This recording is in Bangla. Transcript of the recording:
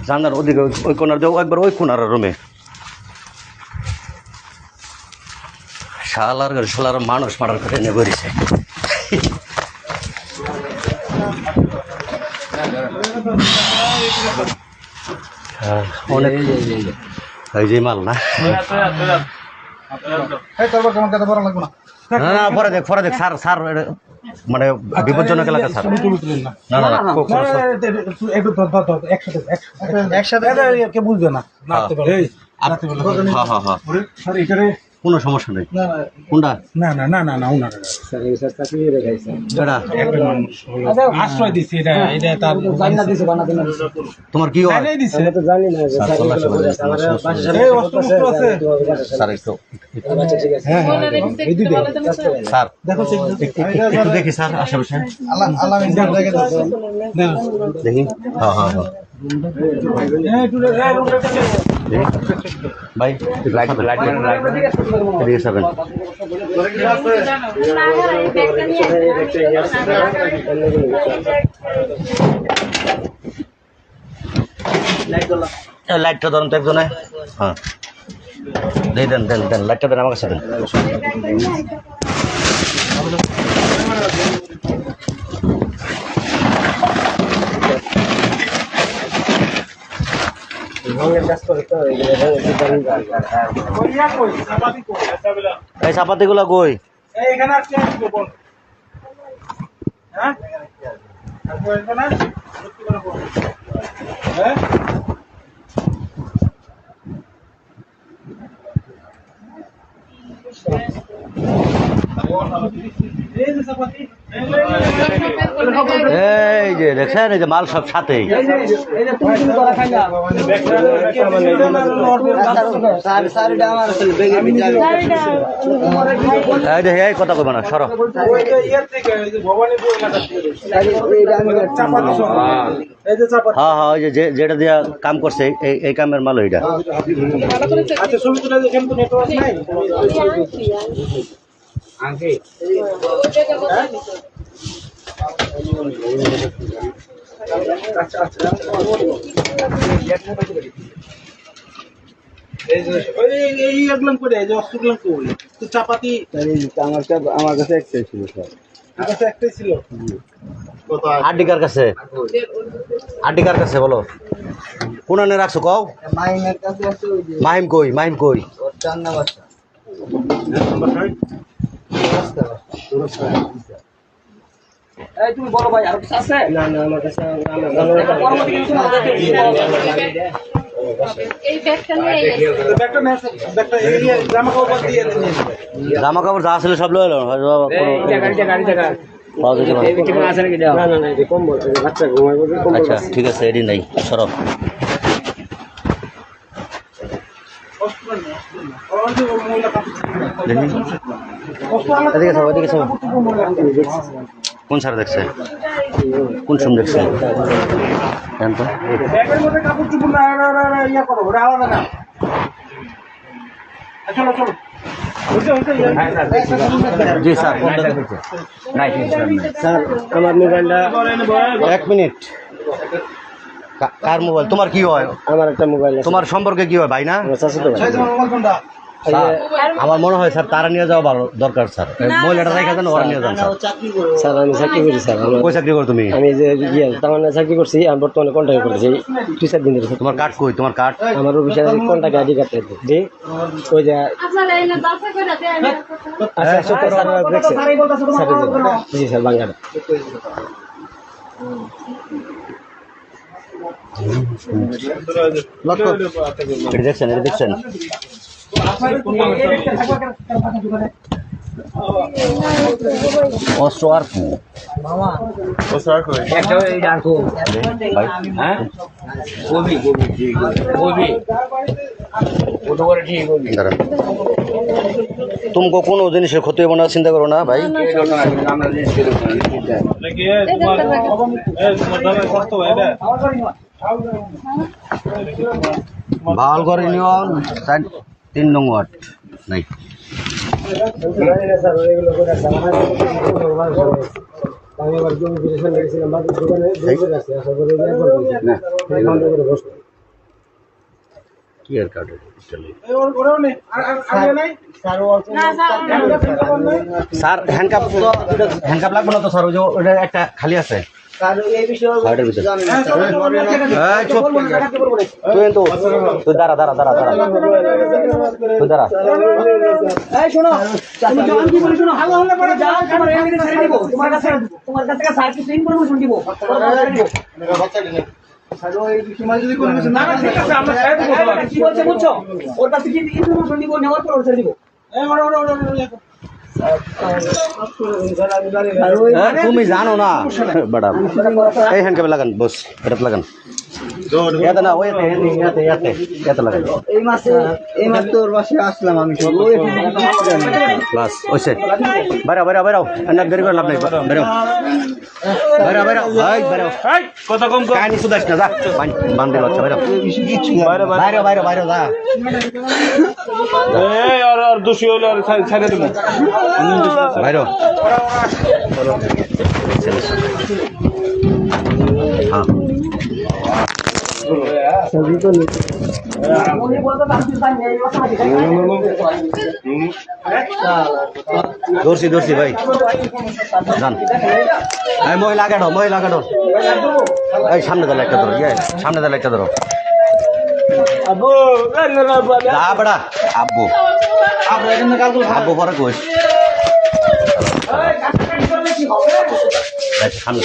জানার ওদিকে ওই কোনার যাও একবার ওই কোনার রুমে শালার মানুষ মারার করে নিয়ে বেরিয়েছে অনেক এই যে মাল না না পরে দেখ স্যার মানে বিপজ্জনক এলাকা স্যার না না একসাথে বুঝবে না কোনো সমস্যা নেই কোনটা না না না না না ওনার আশ্রয় দিচ্ছে তোমার কি হয় স্যার দেখো দেখি স্যার আশেপাশে দেখি হ্যাঁ হ্যাঁ হ্যাঁ ভাই এদিকে যাবেন লাইটটা ধরুন তো একজনে হ্যাঁ দেন দেন দেন লাইটটা দেন আমার কাছে দেন এই চাপাতি গুলা কই এই যে দেখছেন এই যে মাল সব সাথে কথা কইবা না সর হ্যাঁ হ্যাঁ ওই যে যেটা দিয়া কাম করছে এই কামের মাল ওইটা চাপাতি আমার কাছে একটাই ছিল স্যার একটাই ছিল আডিকার কাছে আডিকার কাছে বলো কোন আনে রাখছো কও মাহিমের কাছে আছে মাহিম কই এই তুমি বলো ভাই আর কিছু আছে না না আমার কাছে এই ব্যাগটা নিয়ে জামা কাপড় দিয়ে জামা কাপড় যা ছিল সব লয়ে নাও আচ্ছা ঠিক আছে এডি নাই সরব কোন স্যার দেখছে কোন সময় দেখছে জি স্যার স্যার আমার মোবাইলটা 1 মিনিট কার মোবাইল তোমার কি হয় আমার একটা মোবাইল তোমার সম্পর্কে কি হয় ভাই না আমার মনে হয় স্যার তারা নিয়ে যাওয়া ভালো দরকার স্যার মহিলাটা রেখে দেন ওরা নিয়ে যান স্যার আমি চাকরি করি স্যার কই চাকরি করো তুমি আমি যে তার চাকরি করছি আমি বর্তমানে কন্ট্যাক্ট করতেছি 2-4 দিন ধরে তোমার কার্ড কই তোমার কার্ড আমার অফিসে কন্ট্যাক্ট আইডি কার্ড জি ওই যে জি স্যার বাংলাটা দেখছেন দেখছেন অস্ট্রো तुमको কোনো জিনিসের ক্ষতি হবে না চিন্তা করো না ভাই ভাল করে নিও 3 নং ওয়াট নাই আমি আবার জমি বিদেশে গেছিলাম বাড়ির দোকানে বসে আছে আশা করি না এখন তো করে বসে কি এর কার্ড চলে স্যার হ্যান্ডকাপ লাগবে না তো স্যার ওই যে ওটা একটা খালি আছে তুই দাঁড়া তুমি জানো না বেটা এই হ্যান্ডকাপে লাগান বস এটা লাগান এত না ওই এত লাগান এই মাস তোর বাসে আসলাম আমি বাস ওইসে বাইরাও না গরিব লাভ নাই বাইরাও কত কম কাহিনী শুধাস না যা বান্ধে বাচ্চা বাইরাও যা আর দোষী হলে আর ছাড়ে দেবো বাইরো হ্যাঁ ধরছি ভাই জান মহিলা কাটো এই সামনে দাঁড়া একটা ধরো সামনে দাঁড়া একটা ধরো বড়া আব্বু পরে কইস সামনে